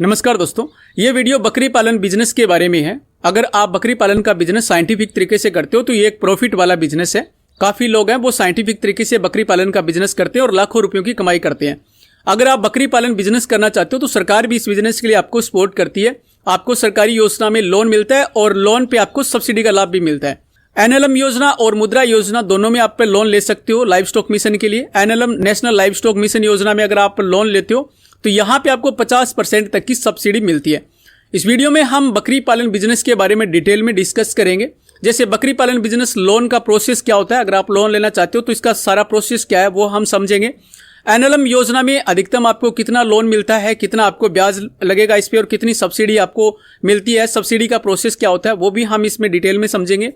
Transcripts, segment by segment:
नमस्कार दोस्तों, ये वीडियो बकरी पालन बिजनेस के बारे में है। अगर आप बकरी पालन का बिजनेस साइंटिफिक तरीके से करते हो तो ये एक प्रॉफिट वाला बिजनेस है। काफ़ी लोग हैं वो साइंटिफिक तरीके से बकरी पालन का बिजनेस करते हैं और लाखों रुपयों की कमाई करते हैं। अगर आप बकरी पालन बिजनेस करना चाहते हो तो सरकार भी इस बिजनेस के लिए आपको सपोर्ट करती है। आपको सरकारी योजना में लोन मिलता है और लोन पे आपको सब्सिडी का लाभ भी मिलता है। एनएलएम योजना और मुद्रा योजना दोनों में आप पे लोन ले सकते हो लाइव स्टॉक मिशन के लिए। NLM national live stock mission योजना में अगर आप लोन लेते हो तो यहाँ पे आपको 50% तक की सब्सिडी मिलती है। इस वीडियो में हम बकरी पालन बिजनेस के बारे में डिटेल में डिस्कस करेंगे। जैसे बकरी पालन बिजनेस लोन का प्रोसेस क्या होता है, अगर आप लोन लेना चाहते हो तो इसका सारा प्रोसेस क्या है वो हम समझेंगे। एनएलएम योजना में अधिकतम आपको कितना लोन मिलता है, कितना आपको ब्याज लगेगा इस पे और कितनी सब्सिडी आपको मिलती है, सब्सिडी का प्रोसेस क्या होता है वो भी हम इसमें डिटेल में समझेंगे।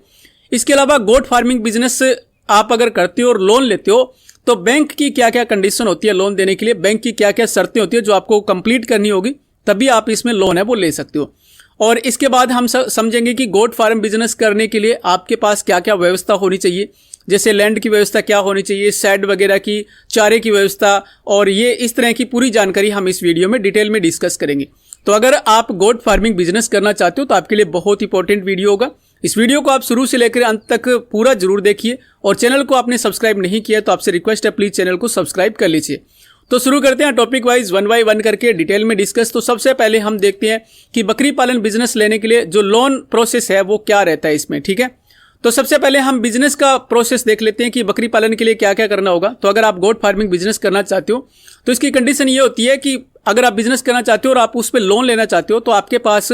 इसके अलावा गोट फार्मिंग बिजनेस आप अगर करते हो और लोन लेते हो तो बैंक की क्या क्या कंडीशन होती है लोन देने के लिए, बैंक की क्या क्या शर्तें होती है जो आपको कंप्लीट करनी होगी तभी आप इसमें लोन है वो ले सकते हो। और इसके बाद हम समझेंगे कि गोट फार्म बिजनेस करने के लिए आपके पास क्या क्या व्यवस्था होनी चाहिए, जैसे लैंड की व्यवस्था क्या होनी चाहिए, शेड वगैरह की, चारे की व्यवस्था, और ये इस तरह की पूरी जानकारी हम इस वीडियो में डिटेल में डिस्कस करेंगे। तो अगर आप गोट फार्मिंग बिजनेस करना चाहते हो तो आपके लिए बहुत इंपॉर्टेंट वीडियो होगा। इस वीडियो को आप शुरू से लेकर अंत तक पूरा जरूर देखिए और चैनल को आपने सब्सक्राइब नहीं किया तो आपसे रिक्वेस्ट है प्लीज चैनल को सब्सक्राइब कर लीजिए। तो शुरू करते हैं topic wise one by one करके डिटेल में डिस्कस। तो सबसे पहले हम देखते हैं कि बकरी पालन बिजनेस लेने के लिए जो लोन प्रोसेस है वो क्या रहता है इसमें, ठीक है। तो सबसे पहले हम बिजनेस का प्रोसेस देख लेते हैं कि बकरी पालन के लिए क्या क्या करना होगा। तो अगर आप गोट फार्मिंग बिजनेस करना चाहते हो तो इसकी कंडीशन ये होती है कि अगर आप बिजनेस करना चाहते हो और आप उस पर लोन लेना चाहते हो तो आपके पास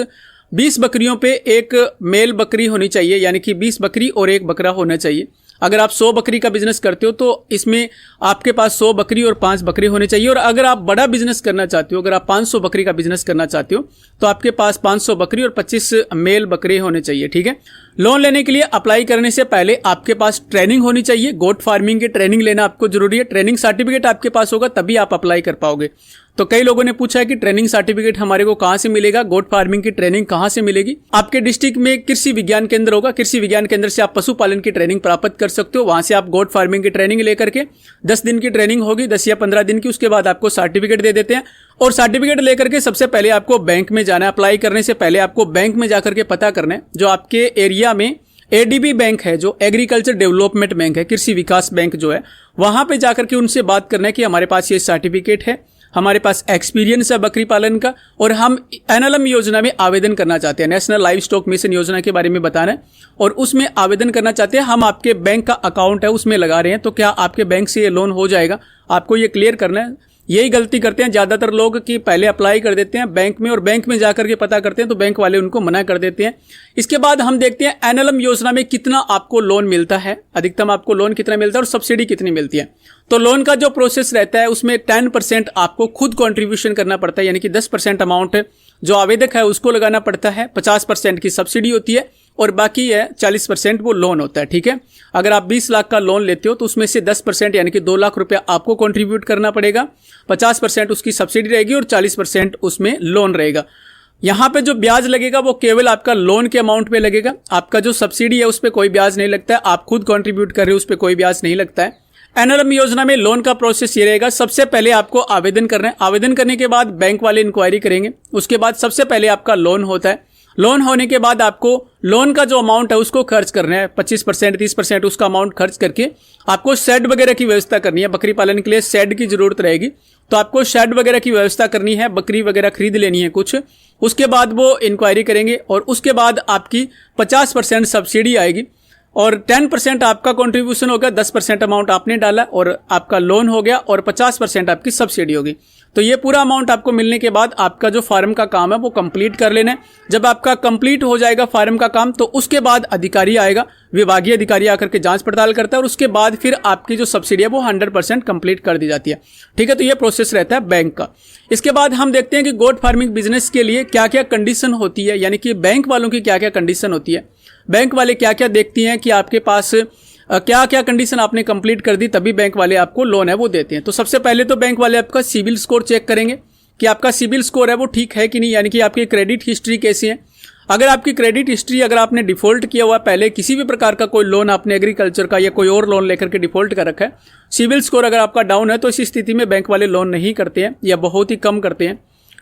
20 बकरियों पे एक मेल बकरी होनी चाहिए, यानी कि 20 बकरी और एक बकरा होना चाहिए। अगर आप 100 बकरी का बिजनेस करते हो तो इसमें आपके पास 100 बकरी और 5 बकरे होने चाहिए। और अगर आप बड़ा बिजनेस करना चाहते हो, अगर आप 500 बकरी का बिजनेस करना चाहते हो तो आपके पास 500 बकरी और 25 मेल बकरे होने चाहिए, ठीक है। लोन लेने के लिए अप्लाई करने से पहले आपके पास ट्रेनिंग होनी चाहिए। गोट फार्मिंग की ट्रेनिंग लेना आपको जरूरी है। ट्रेनिंग सर्टिफिकेट आपके पास होगा तभी आप अप्लाई कर पाओगे। तो कई लोगों ने पूछा है कि ट्रेनिंग सर्टिफिकेट हमारे को कहां से मिलेगा, गोट फार्मिंग की ट्रेनिंग कहां से मिलेगी। आपके डिस्ट्रिक्ट में कृषि विज्ञान केंद्र होगा, कृषि विज्ञान केंद्र से आप पशुपालन की ट्रेनिंग प्राप्त कर सकते हो। वहां से आप गोट फार्मिंग की ट्रेनिंग लेकर के 10 दिन की ट्रेनिंग होगी, 10 या 15 दिन की, उसके बाद आपको सर्टिफिकेट दे देते हैं। और सर्टिफिकेट लेकर के सबसे पहले आपको बैंक में जाना है। अप्लाई करने से पहले आपको बैंक में जाकर के पता करना है जो आपके एरिया में एडीबी बैंक है, जो एग्रीकल्चर डेवलपमेंट बैंक है, कृषि विकास बैंक जो है, वहां पे जाकर के उनसे बात करना है कि हमारे पास ये सर्टिफिकेट है, हमारे पास एक्सपीरियंस है बकरी पालन का और हम एनएलएम योजना में आवेदन करना चाहते हैं। नेशनल लाइव स्टॉक मिशन योजना के बारे में बताना है और उसमें आवेदन करना चाहते हैं। हम आपके बैंक का अकाउंट है उसमें लगा रहे हैं, तो क्या आपके बैंक से ये लोन हो जाएगा, आपको ये क्लियर करना है। यही गलती करते हैं ज्यादातर लोग कि पहले अप्लाई कर देते हैं बैंक में और बैंक में जाकर के पता करते हैं तो बैंक वाले उनको मना कर देते हैं। इसके बाद हम देखते हैं एनएलएम योजना में कितना आपको लोन मिलता है, अधिकतम आपको लोन कितना मिलता है और सब्सिडी कितनी मिलती है। तो लोन का जो प्रोसेस रहता है उसमें 10% आपको खुद कंट्रीब्यूशन करना पड़ता है, यानी कि 10% अमाउंट जो आवेदक है उसको लगाना पड़ता है। 50% की सब्सिडी होती है और बाकी है 40% वो लोन होता है, ठीक है। अगर आप 20 लाख का लोन लेते हो तो उसमें से 10% यानी कि 2 लाख रुपया आपको कंट्रीब्यूट करना पड़ेगा, 50% उसकी सब्सिडी रहेगी और 40% उसमें लोन रहेगा। यहाँ पे जो ब्याज लगेगा वो केवल आपका लोन के अमाउंट पे लगेगा। आपका जो सब्सिडी है उस पर कोई ब्याज नहीं लगता है, आप खुद कंट्रीब्यूट कर रहे हो उस पर कोई ब्याज नहीं लगता है। एनएलएम योजना में लोन का प्रोसेस ये रहेगा, सबसे पहले आपको आवेदन करना है। आवेदन करने के बाद बैंक वाले इंक्वायरी करेंगे, उसके बाद सबसे पहले आपका लोन होता है। लोन होने के बाद आपको लोन का जो अमाउंट है उसको खर्च करना है, 25% 30% उसका अमाउंट खर्च करके आपको शेड वगैरह की व्यवस्था करनी है। बकरी पालन के लिए शेड की जरूरत रहेगी तो आपको शेड वगैरह की व्यवस्था करनी है, बकरी वगैरह खरीद लेनी है कुछ। उसके बाद वो इंक्वायरी करेंगे और उसके बाद आपकी 50% सब्सिडी आएगी और 10% आपका कंट्रीब्यूशन होगा, 10% अमाउंट आपने डाला और आपका लोन हो गया और 50% आपकी सब्सिडी होगी। तो ये पूरा अमाउंट आपको मिलने के बाद आपका जो फार्म का काम है वो कंप्लीट कर लेना है। जब आपका कंप्लीट हो जाएगा फार्म का काम तो उसके बाद अधिकारी आएगा, विभागीय अधिकारी आकर के जांच पड़ताल करता है और उसके बाद फिर आपकी जो सब्सिडी है वो 100% कंप्लीट कर दी जाती है, ठीक है। तो ये प्रोसेस रहता है बैंक का। इसके बाद हम देखते हैं कि गोट फार्मिंग बिजनेस के लिए क्या क्या कंडीशन होती है, यानी कि बैंक वालों की क्या क्या कंडीशन होती है। बैंक वाले क्या क्या देखती हैं कि आपके पास क्या क्या कंडीशन आपने कंप्लीट कर दी तभी बैंक वाले आपको लोन है वो देते हैं। तो सबसे पहले तो बैंक वाले आपका सिबिल स्कोर चेक करेंगे कि आपका सिबिल स्कोर है वो ठीक है कि नहीं, यानी कि आपकी क्रेडिट हिस्ट्री कैसी है। अगर आपकी क्रेडिट हिस्ट्री, अगर आपने डिफॉल्ट किया हुआ पहले किसी भी प्रकार का कोई लोन आपने एग्रीकल्चर का या कोई और लोन लेकर के डिफॉल्ट कर रखा है, सिबिल स्कोर अगर आपका डाउन है तो इस स्थिति में बैंक वाले लोन नहीं करते हैं या बहुत ही कम करते हैं,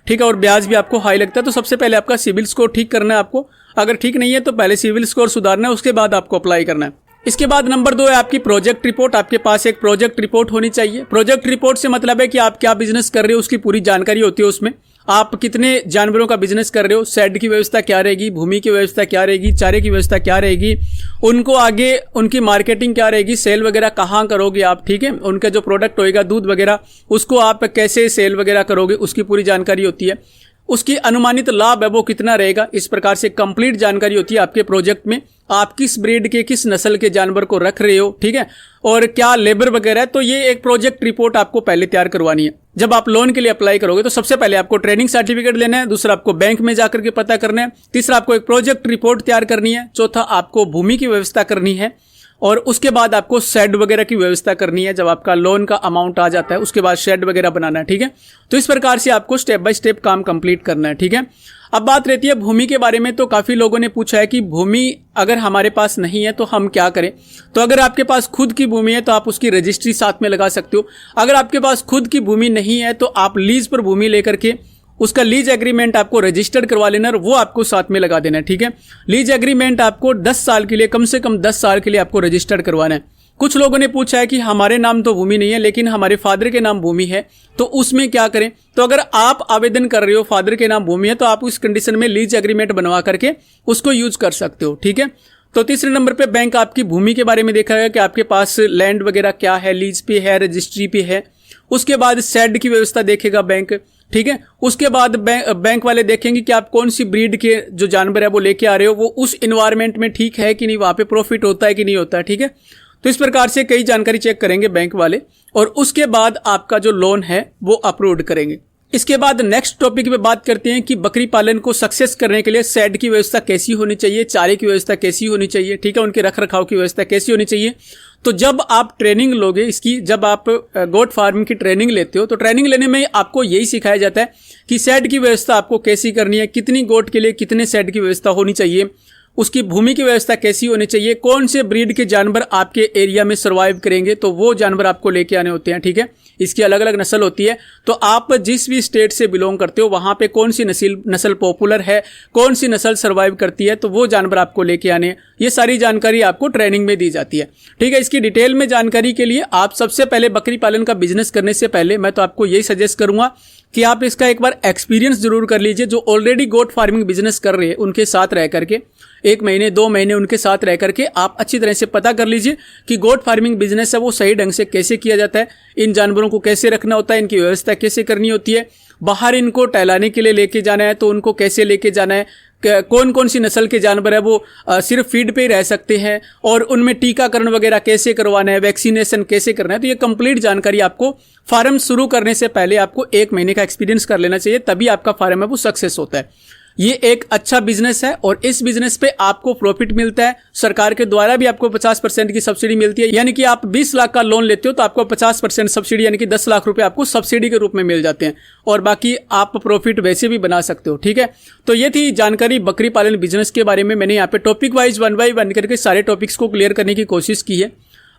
ठीक है, और ब्याज भी आपको हाई लगता है। तो सबसे पहले आपका सिविल स्कोर ठीक करना है आपको। अगर ठीक नहीं है तो पहले सिविल स्कोर सुधारना है, उसके बाद आपको अप्लाई करना है। इसके बाद नंबर 2 है आपकी प्रोजेक्ट रिपोर्ट। आपके पास एक प्रोजेक्ट रिपोर्ट होनी चाहिए। प्रोजेक्ट रिपोर्ट से मतलब है कि आप क्या बिजनेस कर रहे हो उसकी पूरी जानकारी होती है उसमें। आप कितने जानवरों का बिजनेस कर रहे हो, शेड की व्यवस्था क्या रहेगी, भूमि की व्यवस्था क्या रहेगी, चारे की व्यवस्था क्या रहेगी, उनको आगे उनकी मार्केटिंग क्या रहेगी, सेल वगैरह कहाँ करोगे आप, ठीक है, उनका जो प्रोडक्ट होएगा दूध वगैरह उसको आप कैसे सेल वगैरह करोगे उसकी पूरी जानकारी होती है। उसकी अनुमानित लाभ है वो कितना रहेगा, इस प्रकार से कंप्लीट जानकारी होती है आपके प्रोजेक्ट में। आप किस ब्रीड के किस नस्ल के जानवर को रख रहे हो, ठीक है, और क्या लेबर वगैरह है। तो ये एक प्रोजेक्ट रिपोर्ट आपको पहले तैयार करवानी है। जब आप लोन के लिए अप्लाई करोगे तो सबसे पहले आपको ट्रेनिंग सर्टिफिकेट लेना है, दूसरा आपको बैंक में जाकर के पता करना है, तीसरा आपको एक प्रोजेक्ट रिपोर्ट तैयार करनी है, चौथा आपको भूमि की व्यवस्था करनी है, और उसके बाद आपको शेड वगैरह की व्यवस्था करनी है। जब आपका लोन का अमाउंट आ जाता है उसके बाद शेड वगैरह बनाना है, ठीक है। तो इस प्रकार से आपको स्टेप बाय स्टेप काम कंप्लीट करना है, ठीक है। अब बात रहती है भूमि के बारे में। तो काफी लोगों ने पूछा है कि भूमि अगर हमारे पास नहीं है तो हम क्या करें। तो अगर आपके पास खुद की भूमि है तो आप उसकी रजिस्ट्री साथ में लगा सकते हो। अगर आपके पास खुद की भूमि नहीं है तो आप लीज पर भूमि लेकर के उसका लीज एग्रीमेंट आपको रजिस्टर्ड करवा लेना और वो आपको साथ में लगा देना है, ठीक है। लीज एग्रीमेंट आपको 10 साल के लिए, कम से कम 10 साल के लिए आपको रजिस्टर्ड करवाना है। कुछ लोगों ने पूछा है कि हमारे नाम तो भूमि नहीं है लेकिन हमारे फादर के नाम भूमि है, तो उसमें क्या करें। तो अगर आप आवेदन कर रहे हो फादर के नाम भूमि है तो आप उस कंडीशन में लीज एग्रीमेंट बनवा करके उसको यूज कर सकते हो, ठीक है। तो तीसरे नंबर पे बैंक आपकी भूमि के बारे में देखेगा कि आपके पास लैंड वगैरह क्या है, लीज पे है, रजिस्ट्री पे है। उसके बाद शेड की व्यवस्था देखेगा बैंक, ठीक है। उसके बाद बैंक वाले देखेंगे कि आप कौन सी ब्रीड के जो जानवर है वो लेके आ रहे हो, वो उस इन्वायरमेंट में ठीक है कि नहीं, वहां पे प्रॉफिट होता है कि नहीं होता है, ठीक है। तो इस प्रकार से कई जानकारी चेक करेंगे बैंक वाले और उसके बाद आपका जो लोन है वो अप्रूव्ड करेंगे। इसके बाद नेक्स्ट टॉपिक पे बात करते हैं कि बकरी पालन को सक्सेस करने के लिए शेड की व्यवस्था कैसी होनी चाहिए, चारे की व्यवस्था कैसी होनी चाहिए, ठीक है, उनके रख रखाव की व्यवस्था कैसी होनी चाहिए। तो जब आप ट्रेनिंग लोगे इसकी, जब आप गोट फार्मिंग की ट्रेनिंग लेते हो तो ट्रेनिंग लेने में आपको यही सिखाया जाता है कि शेड की व्यवस्था आपको कैसी करनी है, कितनी गोट के लिए कितने शेड की व्यवस्था होनी चाहिए, उसकी भूमि की व्यवस्था कैसी होनी चाहिए, कौन से ब्रीड के जानवर आपके एरिया में सर्वाइव करेंगे, तो वो जानवर आपको लेके आने होते हैं, ठीक है। इसकी अलग अलग नस्ल होती है। तो आप जिस भी स्टेट से बिलोंग करते हो वहां पे कौन सी नस्ल पॉपुलर है, कौन सी नस्ल सर्वाइव करती है, तो वो जानवर आपको लेके आने, ये सारी जानकारी आपको ट्रेनिंग में दी जाती है, ठीक है। इसकी डिटेल में जानकारी के लिए आप सबसे पहले बकरी पालन का बिजनेस करने से पहले मैं तो आपको यही सजेस्ट करूंगा कि आप इसका एक बार एक्सपीरियंस जरूर कर लीजिए। जो ऑलरेडी गोट फार्मिंग बिजनेस कर रहे हैं उनके साथ रह करके 1 महीने 2 महीने उनके साथ रह करके आप अच्छी तरह से पता कर लीजिए कि गोट फार्मिंग बिजनेस है वो सही ढंग से कैसे किया जाता है, इन जानवरों को कैसे रखना होता है, इनकी व्यवस्था कैसे करनी होती है, बाहर इनको टहलाने के लिए लेके जाना है तो उनको कैसे लेके जाना है, कौन कौन सी नस्ल के जानवर है वो सिर्फ फीड पे ही रह सकते हैं और उनमें टीकाकरण वगैरह कैसे करवाना है, वैक्सीनेशन कैसे करना है। तो ये कंप्लीट जानकारी आपको फार्म शुरू करने से पहले आपको 1 महीने का एक्सपीरियंस कर लेना चाहिए, तभी आपका फार्म है वो सक्सेस होता है। ये एक अच्छा बिजनेस है और इस बिजनेस पे आपको प्रॉफिट मिलता है। सरकार के द्वारा भी आपको 50% की सब्सिडी मिलती है, यानी कि आप 20 लाख का लोन लेते हो तो आपको 50% सब्सिडी यानी कि 10 लाख रुपए आपको सब्सिडी के रूप में मिल जाते हैं और बाकी आप प्रॉफिट वैसे भी बना सकते हो, ठीक है। तो ये थी जानकारी बकरी पालन बिजनेस के बारे में। मैंने यहाँ पे टॉपिक वाइज 1 बाय 1 करके सारे टॉपिक्स को क्लियर करने की कोशिश की है।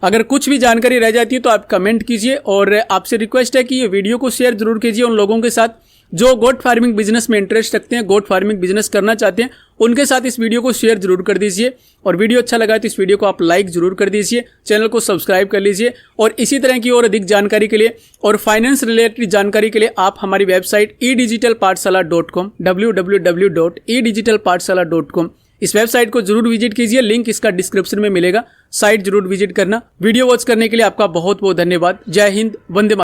अगर कुछ भी जानकारी रह जाती है तो आप कमेंट कीजिए और आपसे रिक्वेस्ट है कि ये वीडियो को शेयर जरूर कीजिए उन लोगों के साथ जो गोट फार्मिंग बिजनेस में इंटरेस्ट रखते हैं, गोट फार्मिंग बिजनेस करना चाहते हैं, उनके साथ इस वीडियो को शेयर जरूर कर दीजिए। और वीडियो अच्छा लगा तो इस वीडियो को आप लाइक जरूर कर दीजिए, चैनल को सब्सक्राइब कर लीजिए और इसी तरह की और अधिक जानकारी के लिए और फाइनेंस रिलेटेड जानकारी के लिए आप हमारी वेबसाइट edigitalpathshala.com www.edigitalpathshala.com इस वेबसाइट को जरूर विजिट कीजिए, लिंक इसका डिस्क्रिप्शन में मिलेगा, साइट जरूर विजिट करना। वीडियो वॉच करने के लिए आपका बहुत बहुत धन्यवाद। जय हिंद, वंदे मातरम।